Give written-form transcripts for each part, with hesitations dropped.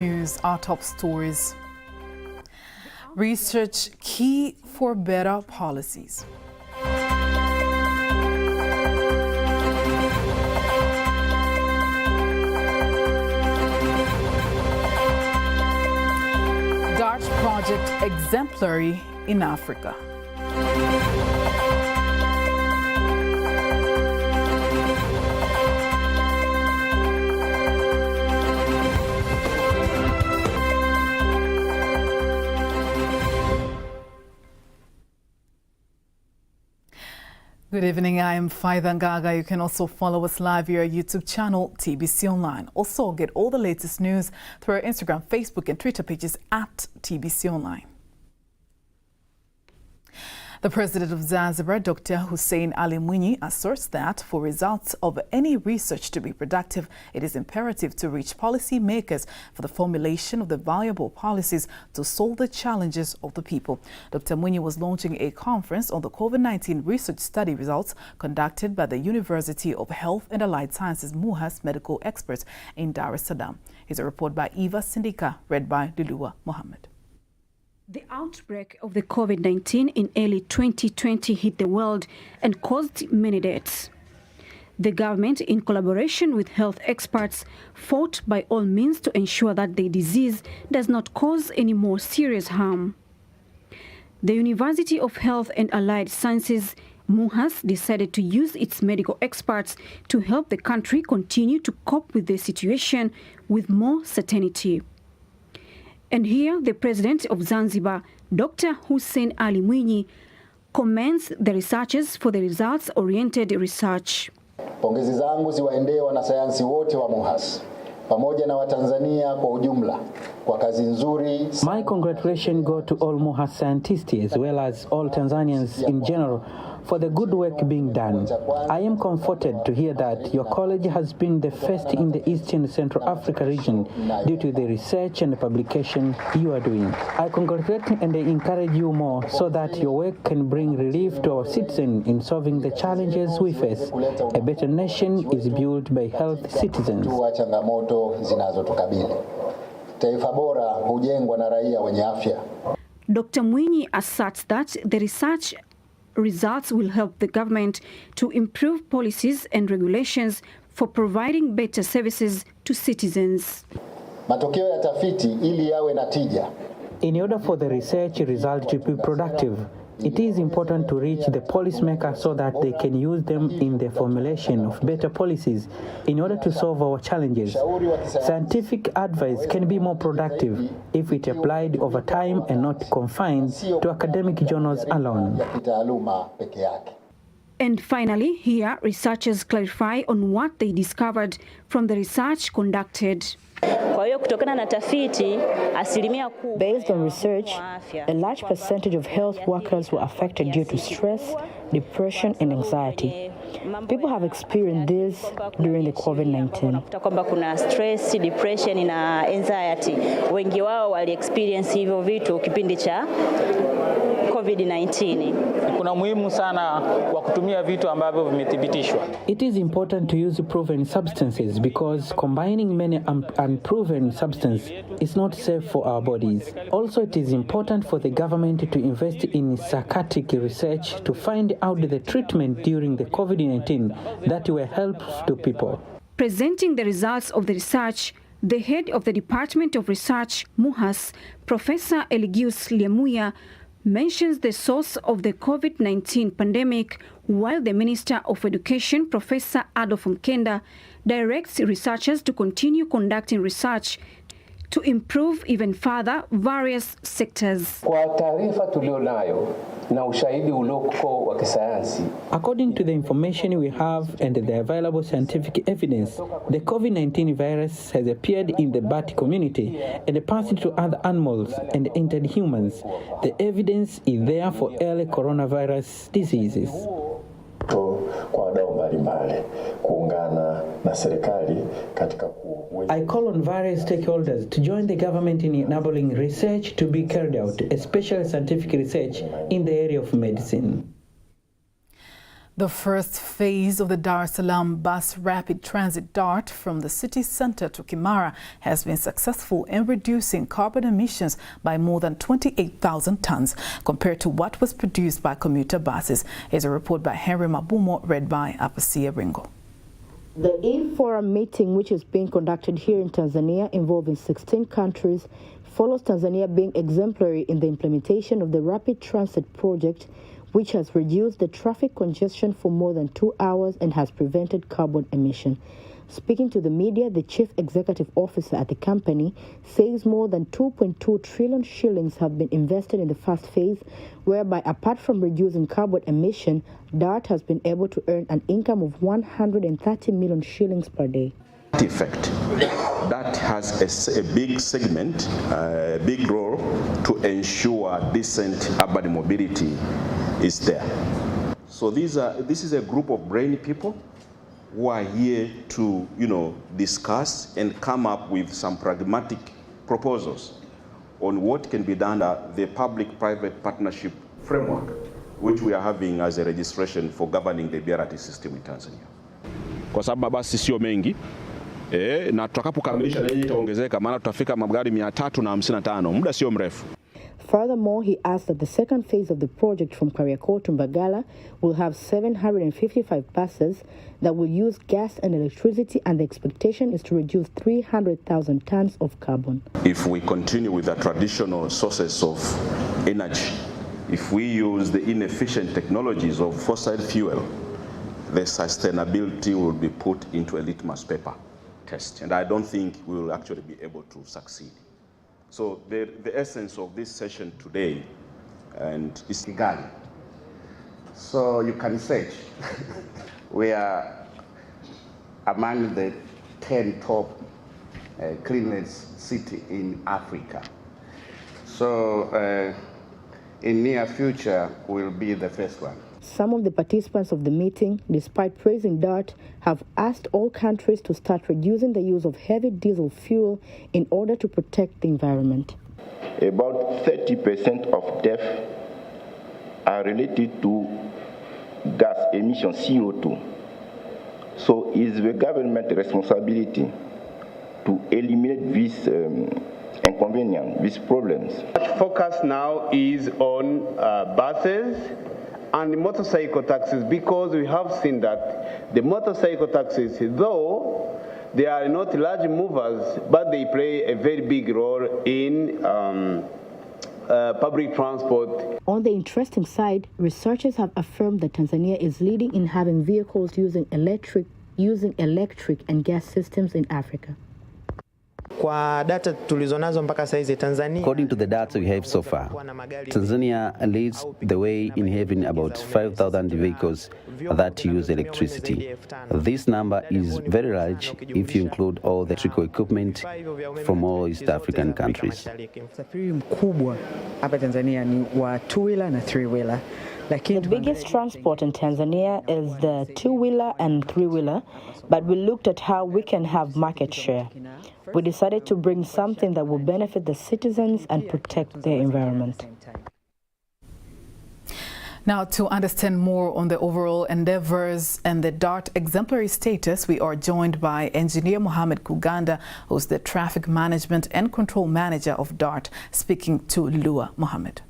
News, our top stories. Research key for better policies. Dutch project exemplary in Africa. Good evening, I am Faida Ngaga. You can also follow us live via our YouTube channel, TBConline. Also, get all the latest news through our Instagram, Facebook and Twitter pages at TBConline. The president of Zanzibar, Dr. Hussein Ali Mwinyi, asserts that for results of any research to be productive, it is imperative to reach policymakers for the formulation of the viable policies to solve the challenges of the people. Dr. Mwinyi was launching a conference on the COVID-19 research study results conducted by the University of Health and Allied Sciences MUHAS medical experts in Dar es Salaam. Here's a report by Eva Sindika, read by Lulua Mohammed. The outbreak of the COVID-19 in early 2020 hit the world and caused many deaths. The government, in collaboration with health experts, fought by all means to ensure that the disease does not cause any more serious harm. The University of Health and Allied Sciences, MUHAS, decided to use its medical experts to help the country continue to cope with the situation with more certainty. And here, the president of Zanzibar, Dr. Hussein Ali Mwinyi, commends the researchers for the results-oriented research. Pongezi zangu ziwaendee wanasayansi wote wa MUHAS pamoja na Watanzania kwa ujumla kwa kazi nzuri. My congratulations go to all MUHAS scientists as well as all Tanzanians in general for the good work being done. I am comforted to hear that your college has been the first in the Eastern Central Africa region due to the research and publication you are doing. I congratulate and I encourage you more so that your work can bring relief to our citizens in solving the challenges we face. A better nation is built by healthy citizens. Taifa bora hujengwa na raia wenye afya. Dr. Mwinyi asserts that the research results will help the government to improve policies and regulations for providing better services to citizens. Matokeo ya tafiti ili yawe na tija. In order for the research result to be productive, it is important to reach the policymakers so that they can use them in the formulation of better policies in order to solve our challenges. Scientific advice can be more productive if it applied over time and not confined to academic journals alone. And finally, here, researchers clarify on what they discovered from the research conducted. Based on research, a large percentage of health workers were affected due to stress, depression, and anxiety. People have experienced this during the COVID-19. Stress, depression, and anxiety. Wengi wao wali experience hivyo vitu kipindi cha COVID-19. Kuna muhimu sana wa kutumia vitu ambavyo vimethibitishwa. It is important to use proven substances because combining many unproven substances is not safe for our bodies. Also, it is important for the government to invest in psychiatric research to find out the treatment during the COVID-19 that will help to people. Presenting the results of the research, the head of the Department of Research, MUHAS, Professor Eligius Liemuya, mentions the source of the COVID-19 pandemic, while the Minister of Education, Professor Adolf Mkenda, directs researchers to continue conducting research to improve even further various sectors. According to the information we have and the available scientific evidence, the COVID-19 virus has appeared in the bat community and passed to other animals and entered humans. The evidence is there for early coronavirus diseases. I call on various stakeholders to join the government in enabling research to be carried out, especially scientific research in the area of medicine. The first phase of the Dar es Salaam Bus Rapid Transit DART from the city centre to Kimara has been successful in reducing carbon emissions by more than 28,000 tonnes compared to what was produced by commuter buses. Here's a report by Henry Mabumo, read by Apasia Ringo. The E-Forum meeting, which is being conducted here in Tanzania involving 16 countries, follows Tanzania being exemplary in the implementation of the Rapid Transit project, which has reduced the traffic congestion for more than 2 hours and has prevented carbon emission. Speaking to the media, the chief executive officer at the company says more than 2.2 trillion shillings have been invested in the first phase, whereby apart from reducing carbon emission, DART has been able to earn an income of 130 million shillings per day. Effect that has a big segment, a big role to ensure decent urban mobility is there. So this is a group of brainy people who are here to discuss and come up with some pragmatic proposals on what can be done at the public-private partnership framework, which we are having as a registration for governing the BRT system in Tanzania. Kwa sababu mabasi sio mengi na tutakapokamilisha na itaongezeka, maana tutafika magari 355 muda sio mrefu. Furthermore, he asked that the second phase of the project from Kariakoo to Mbagala will have 755 buses that will use gas and electricity, and the expectation is to reduce 300,000 tons of carbon. If we continue with the traditional sources of energy, if we use the inefficient technologies of fossil fuel, the sustainability will be put into a litmus paper test, and I don't think we will actually be able to succeed. So the essence of this session today is Kigali. So you can search. We are among the 10 top cleanest city in Africa. So in near future, we'll be the first one. Some of the participants of the meeting, despite praising DART, have asked all countries to start reducing the use of heavy diesel fuel in order to protect the environment. About 30% of deaths are related to gas emission CO2. So it's the government responsibility to eliminate these inconvenience, these problems. Focus now is on buses and the motorcycle taxis, because we have seen that the motorcycle taxis, though they are not large movers, but they play a very big role in public transport. On the interesting side, researchers have affirmed that Tanzania is leading in having vehicles using electric and gas systems in Africa. According to the data we have so far, Tanzania leads the way in having about 5,000 vehicles that use electricity. This number is very large if you include all the electrical equipment from all East African countries. The biggest transport in Tanzania is the two-wheeler and three-wheeler, but we looked at how we can have market share. We decided to bring something that will benefit the citizens and protect their environment. Now, to understand more on the overall endeavors and the DART exemplary status, we are joined by Engineer Mohamed Kuganda, who's the Traffic Management and Control Manager of DART, speaking to Lua Mohamed.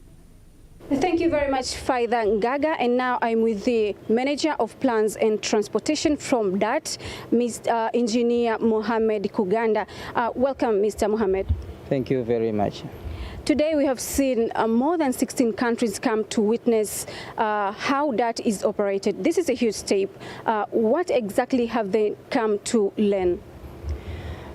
Thank you very much, Faida Ngaga. And now I'm with the Manager of Plans and Transportation from DART, Mr. Engineer Mohamed Kuganda. Welcome, Mr. Mohamed. Thank you very much. Today we have seen more than 16 countries come to witness how DART is operated. This is a huge step. What exactly have they come to learn?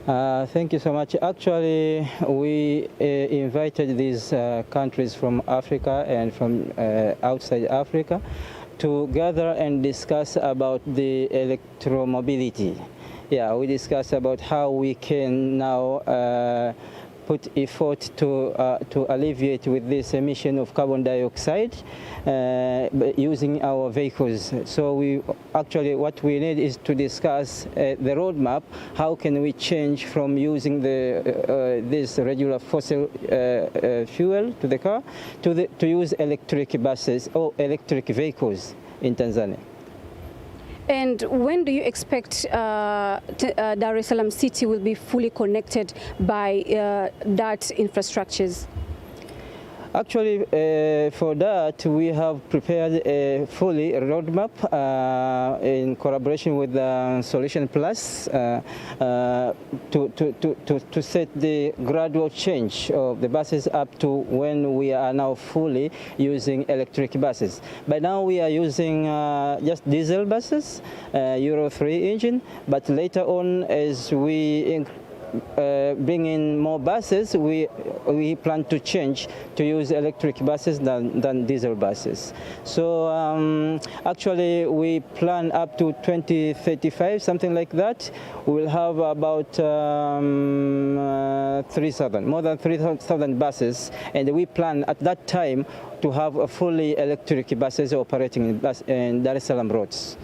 Thank you so much. Actually, we invited these countries from Africa and from outside Africa to gather and discuss about the electromobility. Yeah, we discussed about how we can now put effort to alleviate with this emission of carbon dioxide using our vehicles. So what we need is to discuss the roadmap. How can we change from using this regular fossil fuel to the car to use electric buses or electric vehicles in Tanzania? And when do you expect Dar es Salaam City will be fully connected by that infrastructures? Actually, for that, we have prepared a fully roadmap in collaboration with Solution Plus to set the gradual change of the buses up to when we are now fully using electric buses. By now, we are using just diesel buses, Euro 3 engine, but later on, as we bring in more buses, we plan to change to use electric buses than diesel buses. So actually we plan up to 2035, something like that. We'll have about 3,000, more than 3,000 buses, and we plan at that time to have a fully electric buses operating in Dar es Salaam roads.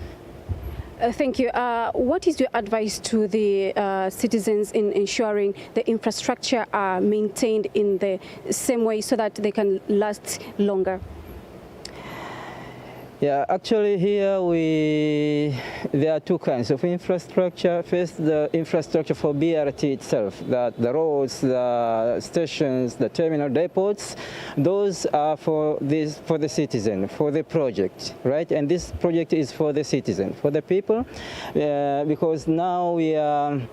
Thank you. What is your advice to the citizens in ensuring the infrastructure are maintained in the same way so that they can last longer? Yeah, actually here there are two kinds of infrastructure. First, the infrastructure for BRT itself, the roads, the stations, the terminal depots, those are for the citizen, for the project, right? And this project is for the citizen, for the people, because now we have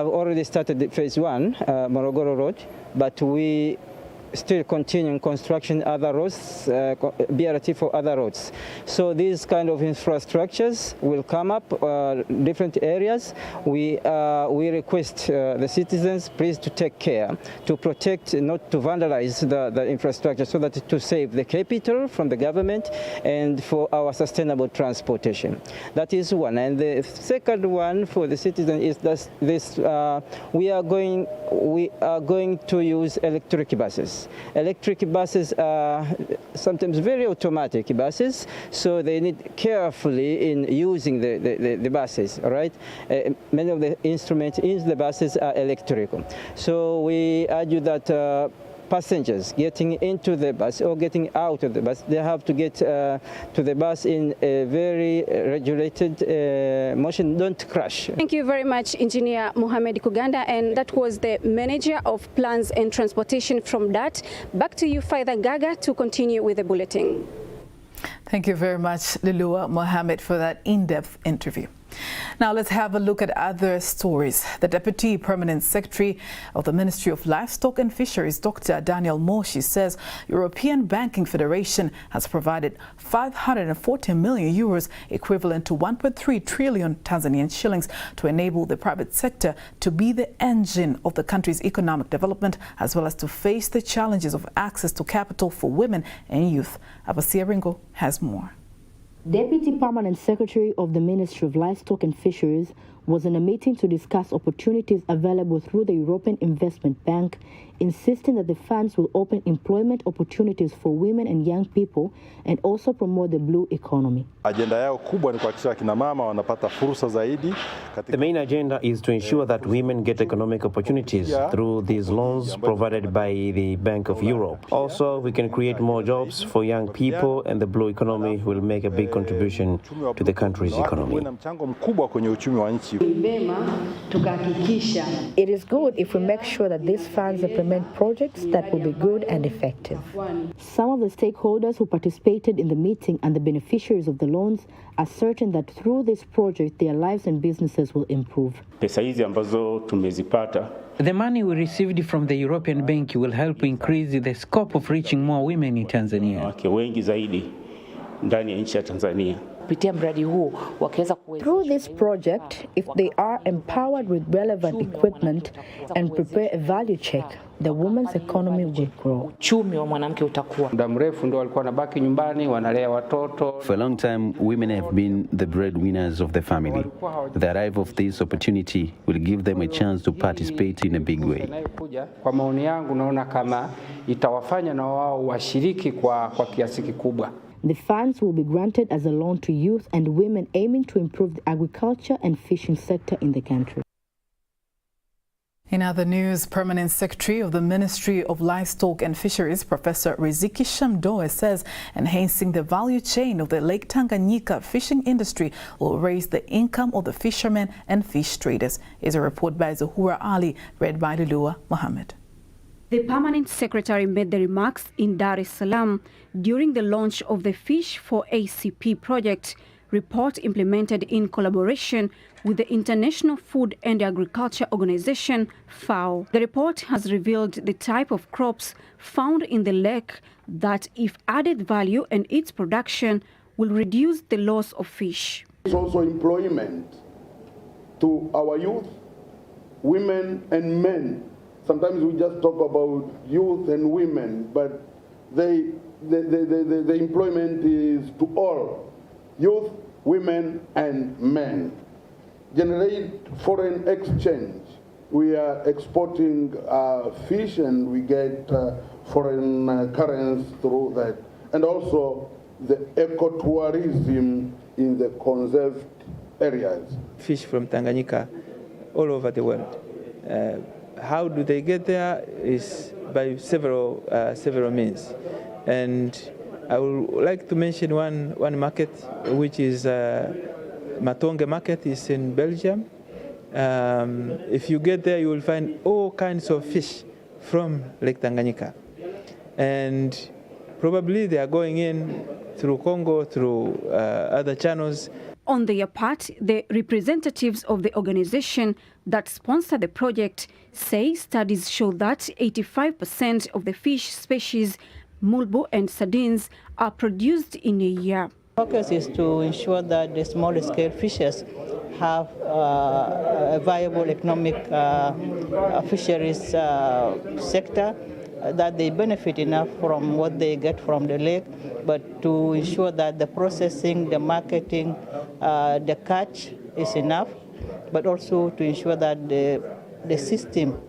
already started phase 1, Morogoro Road, but we still continuing construction other roads, BRT for other roads. So these kind of infrastructures will come up, different areas. We request the citizens please to take care, to protect, not to vandalize the infrastructure, so that to save the capital from the government and for our sustainable transportation. That is one. And the second one for the citizen is this: we are going to use electric buses. Electric buses are sometimes very automatic buses, so they need carefully in using the buses, all right? Many of the instruments in the buses are electrical. So we argue that passengers getting into the bus or getting out of the bus, they have to get to the bus in a very regulated motion, don't crash. Thank you very much, Engineer Mohamed Kuganda, and that was the Manager of Plans and Transportation from DART. Back to you, Faida Gaga, to continue with the bulletin. Thank you very much, Lulua Mohamed, for that in-depth interview. Now let's have a look at other stories. The Deputy Permanent Secretary of the Ministry of Livestock and Fisheries, Dr. Daniel Moshi, says European Banking Federation has provided 540 million euros, equivalent to 1.3 trillion Tanzanian shillings, to enable the private sector to be the engine of the country's economic development, as well as to face the challenges of access to capital for women and youth. Abasia Ringo has more. Deputy Permanent Secretary of the Ministry of Livestock and Fisheries was in a meeting to discuss opportunities available through the European Investment Bank, insisting that the funds will open employment opportunities for women and young people and also promote the blue economy. The main agenda is to ensure that women get economic opportunities through these loans provided by the Bank of Europe. Also, we can create more jobs for young people, and the blue economy will make a big contribution to the country's economy. It is good if we make sure that these funds implement projects that will be good and effective. Some of the stakeholders who participated in the meeting and the beneficiaries of the loans are certain that through this project their lives and businesses will improve. The money we received from the European Bank will help increase the scope of reaching more women in Tanzania. Through this project, if they are empowered with relevant equipment and prepare a value check, the woman's economy will grow. For a long time, women have been the breadwinners of the family. The arrival of this opportunity will give them a chance to participate in a big way. The funds will be granted as a loan to youth and women aiming to improve the agriculture and fishing sector in the country. In other news, Permanent Secretary of the Ministry of Livestock and Fisheries, Professor Riziki Shamdoe, says enhancing the value chain of the Lake Tanganyika fishing industry will raise the income of the fishermen and fish traders. Is a report by Zuhura Ali, read by Lulua Mohammed. The Permanent Secretary made the remarks in Dar es Salaam during the launch of the Fish for ACP project report implemented in collaboration with the International Food and Agriculture Organization, FAO. The report has revealed the type of crops found in the lake that, if added value and its production, will reduce the loss of fish. It's also employment to our youth, women and men. Sometimes we just talk about youth and women, but the employment is to all, youth, women and men. Generate foreign exchange. We are exporting fish and we get foreign currency through that. And also the ecotourism in the conserved areas. Fish from Tanganyika all over the world. How do they get there is by several means. And I would like to mention one market, which is Matonge market, is in Belgium. If you get there, you will find all kinds of fish from Lake Tanganyika. And probably they are going in through Congo, through other channels. On their part, the representatives of the organization that sponsored the project say studies show that 85% of the fish species, mulbo and sardines, are produced in a year. Focus is to ensure that the small-scale fishers have a viable economic fisheries sector, that they benefit enough from what they get from the lake, but to ensure that the processing, the marketing, the catch is enough, but also to ensure that the system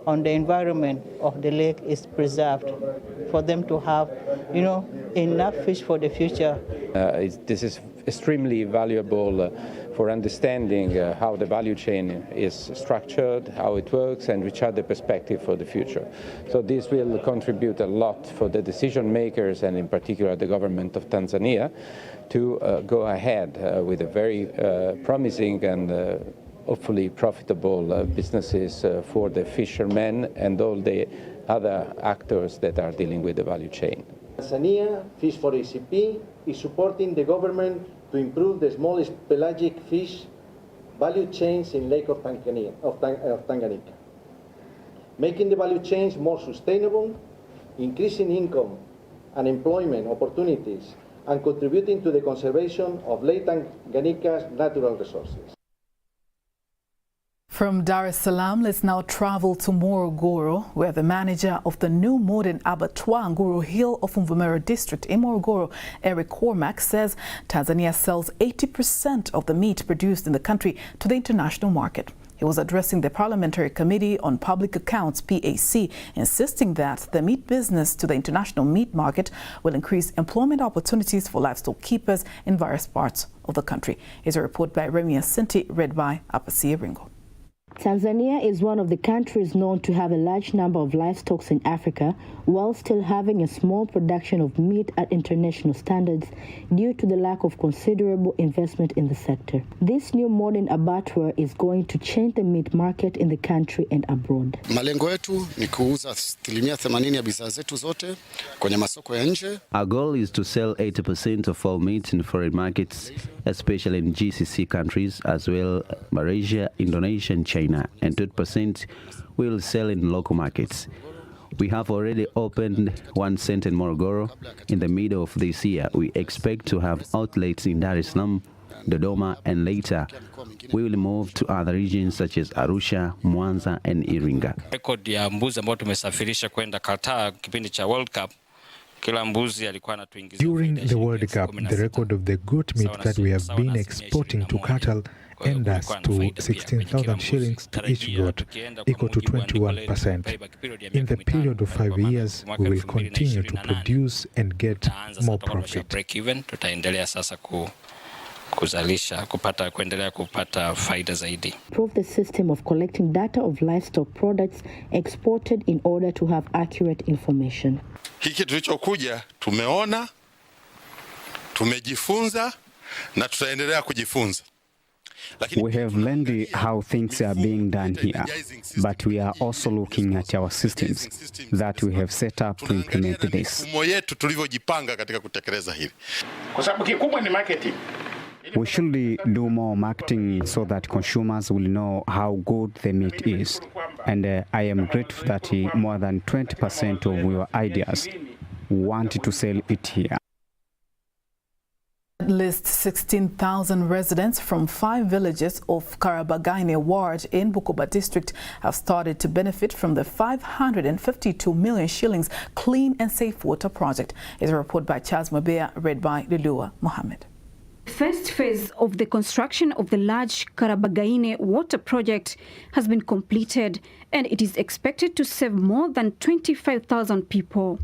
on the environment of the lake is preserved for them to have, enough fish for the future. This is extremely valuable for understanding how the value chain is structured, how it works, and which are the perspectives for the future. So this will contribute a lot for the decision makers, and in particular the government of Tanzania, to go ahead with a very promising and hopefully profitable businesses for the fishermen and all the other actors that are dealing with the value chain. Tanzania Fish for ACP is supporting the government to improve the small pelagic fish value chains in Lake of Tanganyika, making the value chains more sustainable, increasing income and employment opportunities, and contributing to the conservation of Lake Tanganyika's natural resources. From Dar es Salaam, let's now travel to Morogoro, where the manager of the new modern abattoir Nguru Hill of Mvomero district in Morogoro, Eric Cormack, says Tanzania sells 80% of the meat produced in the country to the international market. He was addressing the Parliamentary Committee on Public Accounts, PAC, insisting that the meat business to the international meat market will increase employment opportunities for livestock keepers in various parts of the country. Here's a report by Remi Asinti, read by Apasi Ringo. Tanzania is one of the countries known to have a large number of livestock in Africa, while still having a small production of meat at international standards due to the lack of considerable investment in the sector. This new modern abattoir is going to change the meat market in the country and abroad. Malengo yetu ni kuuza 80% ya bidhaa zetu zote kwenye masoko ya nje. Our goal is to sell 80% of all meat in foreign markets, especially in GCC countries as well Malaysia, Indonesia and China, and 2% will sell in local markets. We have already opened one center in Morogoro. In the middle of this year, we expect to have outlets in Dar es Salaam, Dodoma, and later we will move to other regions such as Arusha, Mwanza, and Iringa. Record ya mbuzi ambao tumesafirisha kwenda Qatar kipindi cha World Cup. During the World Cup, the record of the goat meat that we have been exporting to cattle earned us to 16,000 shillings to each goat, equal to 21%. In the period of 5 years, we will continue to produce and get more profit. kuzalisha, kuendelea kupata faida zaidi. Improve the system of collecting data of livestock products exported in order to have accurate information. Hiki tulichokuja tumeona, tumejifunza na tutaendelea kujifunza. We have learned how things are being done here, but we are also looking at our systems that we have set up to implement this. We should do more marketing so that consumers will know how good the meat is. And I am grateful that more than 20% of your ideas want to sell it here. At least 16,000 residents from 5 villages of Karabagaine ward in Bukoba district have started to benefit from the 552 million shillings clean and safe water project. It's a report by Charles Mabea, read by Lulua Mohammed. First phase of the construction of the large Karabagaine water project has been completed, and it is expected to serve more than 25,000 people.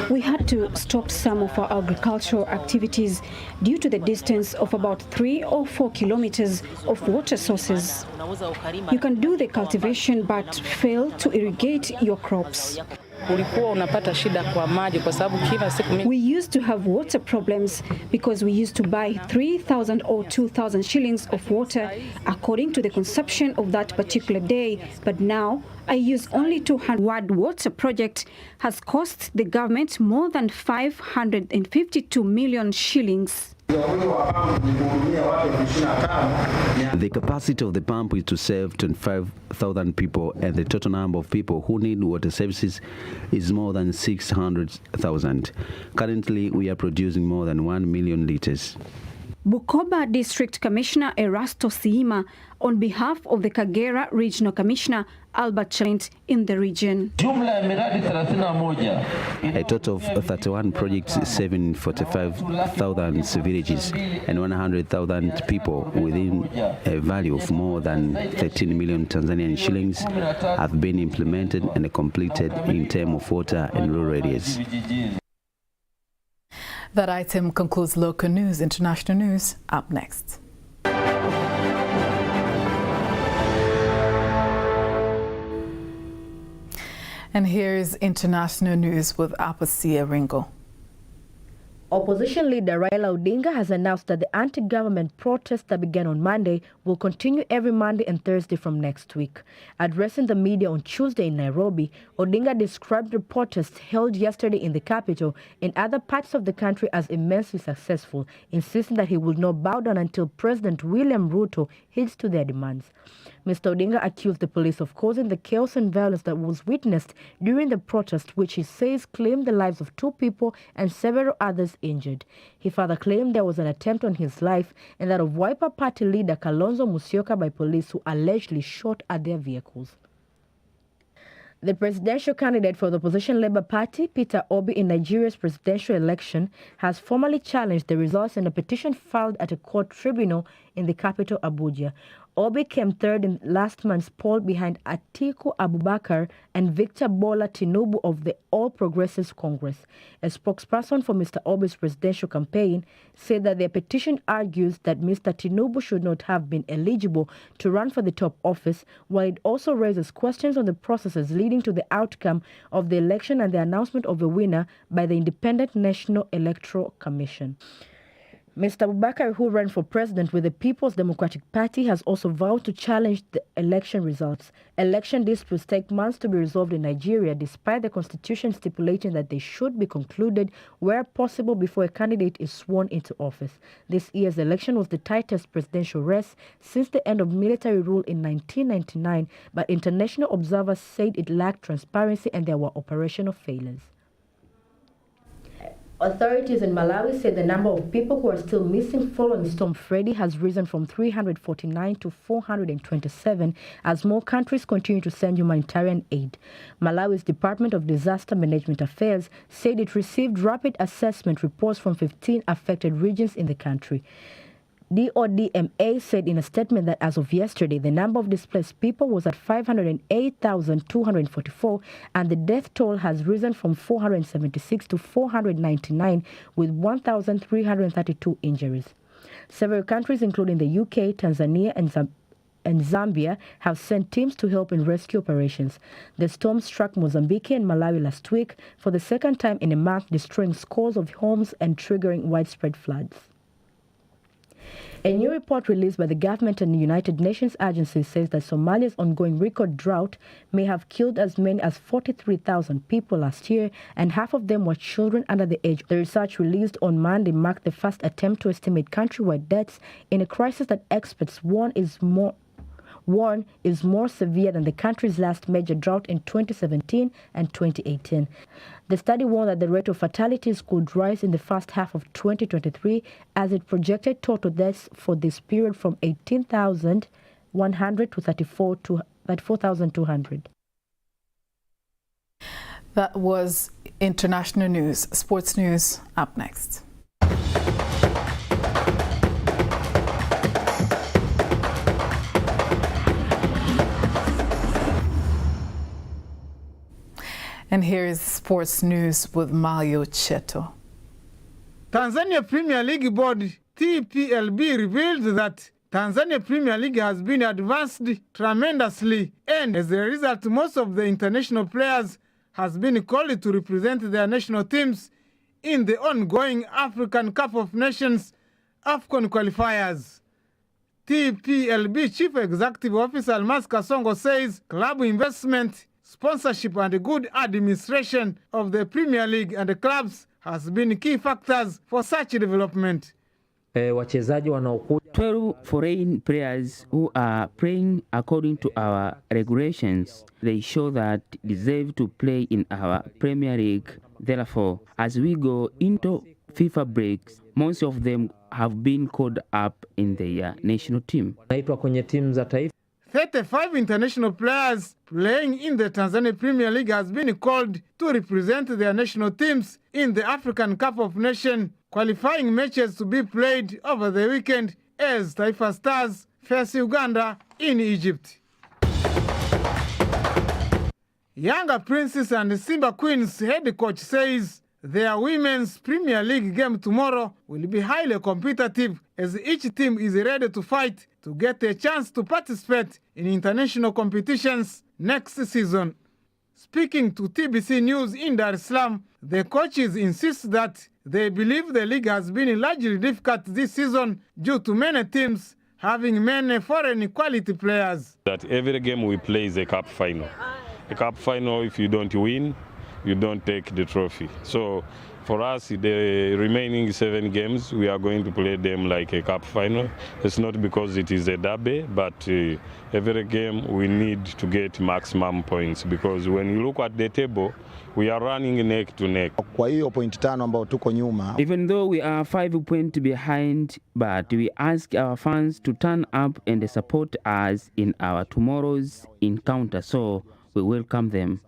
We had to stop some of our agricultural activities due to the distance of about 3 or 4 kilometers of water sources. You can do the cultivation but fail to irrigate your crops. We used to have water problems because we used to buy 3,000 or 2,000 shillings of water according to the consumption of that particular day, but now I use only 200. Ward water project has cost the government more than 552 million shillings. The capacity of the pump is to serve 25,000 people, and the total number of people who need water services is more than 600,000. Currently, we are producing more than 1 million liters. Bukoba District Commissioner Erasto Siima, on behalf of the Kagera Regional Commissioner Albert Chalent in the region. A total of 31 projects serving 45,000 villages and 100,000 people within a value of more than 13 million Tanzanian shillings have been implemented and completed in terms of water and rural areas. That item concludes local news. International news up next. And here's international news with Apasia Ringo. Opposition leader Raila Odinga has announced that the anti-government protests that began on Monday will continue every Monday and Thursday from next week. Addressing the media on Tuesday in Nairobi, Odinga described the protests held yesterday in the capital and other parts of the country as immensely successful, insisting that he will not bow down until President William Ruto heeds to their demands. Mr. Odinga accused the police of causing the chaos and violence that was witnessed during the protest, which he says claimed the lives of 2 people and several others injured. He further claimed there was an attempt on his life and that of Wiper Party leader Kalonzo Musyoka by police who allegedly shot at their vehicles. The presidential candidate for the opposition Labour Party, Peter Obi, in Nigeria's presidential election has formally challenged the results in a petition filed at a court tribunal in the capital, Abuja. Obi came third in last month's poll behind Atiku Abubakar and Victor Bola Tinubu of the All Progressives Congress. A spokesperson for Mr. Obi's presidential campaign said that their petition argues that Mr. Tinubu should not have been eligible to run for the top office, while it also raises questions on the processes leading to the outcome of the election and the announcement of a winner by the Independent National Electoral Commission. Mr. Abubakar, who ran for president with the People's Democratic Party, has also vowed to challenge the election results. Election disputes take months to be resolved in Nigeria, despite the constitution stipulating that they should be concluded where possible before a candidate is sworn into office. This year's election was the tightest presidential race since the end of military rule in 1999, but international observers said it lacked transparency and there were operational failures. Authorities in Malawi say the number of people who are still missing following Storm Freddy has risen from 349 to 427 as more countries continue to send humanitarian aid. Malawi's Department of Disaster Management Affairs said it received rapid assessment reports from 15 affected regions in the country. DODMA said in a statement that as of yesterday, the number of displaced people was at 508,244, and the death toll has risen from 476 to 499, with 1,332 injuries. Several countries, including the UK, Tanzania, and Zambia, have sent teams to help in rescue operations. The storm struck Mozambique and Malawi last week for the second time in a month, destroying scores of homes and triggering widespread floods. A new report released by the government and United Nations agencies says that Somalia's ongoing record drought may have killed as many as 43,000 people last year, and half of them were children under the age. The research released on Monday marked the first attempt to estimate countrywide deaths in a crisis that experts warn is more severe than the country's last major drought in 2017 and 2018. The study warned that the rate of fatalities could rise in the first half of 2023 as it projected total deaths for this period from 18,100 to 34,200. That was international news. Sports news up next. And here is sports news with Mario Cheto. Tanzania Premier League Board TPLB revealed that Tanzania Premier League has been advanced tremendously, and as a result, most of the international players has been called to represent their national teams in the ongoing African Cup of Nations AFCON qualifiers. TPLB Chief Executive Officer Almas Kasongo says club investment, sponsorship and good administration of the Premier League and the clubs has been key factors for such development. 12 foreign players who are playing according to our regulations. They show that deserve to play in our Premier League. Therefore, as we go into FIFA breaks, most of them have been called up in the national team. 35 international players playing in the Tanzania Premier League has been called to represent their national teams in the African Cup of Nations qualifying matches to be played over the weekend as Taifa Stars face Uganda in Egypt. Yanga Princess and Simba Queens head coach says their Women's Premier League game tomorrow will be highly competitive as each team is ready to fight to get a chance to participate in international competitions next season. Speaking to TBC News in Dar es Salaam, the coaches insist that they believe the league has been largely difficult this season due to many teams having many foreign quality players. That every game we play is a cup final. A cup final, if you don't win, you don't take the trophy. So for us, the remaining 7 games, we are going to play them like a cup final. It's not because it is a derby, but every game we need to get maximum points, because when you look at the table, we are running neck to neck. Even though we are 5 points behind, but we ask our fans to turn up and support us in our tomorrow's encounter, so we welcome them.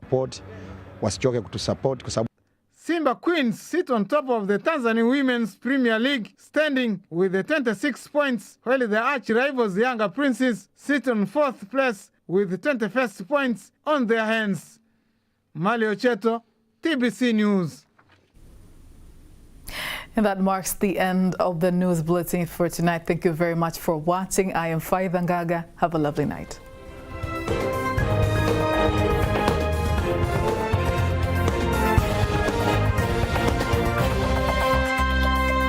Simba Queens sit on top of the Tanzania Women's Premier League, standing with the 26 points, while the arch-rivals Yanga Princes sit on 4th place with 21 points on their hands. Mario Cheto, TBC News. And that marks the end of the news bulletin for tonight. Thank you very much for watching. I am Faida Ngaga. Have a lovely night.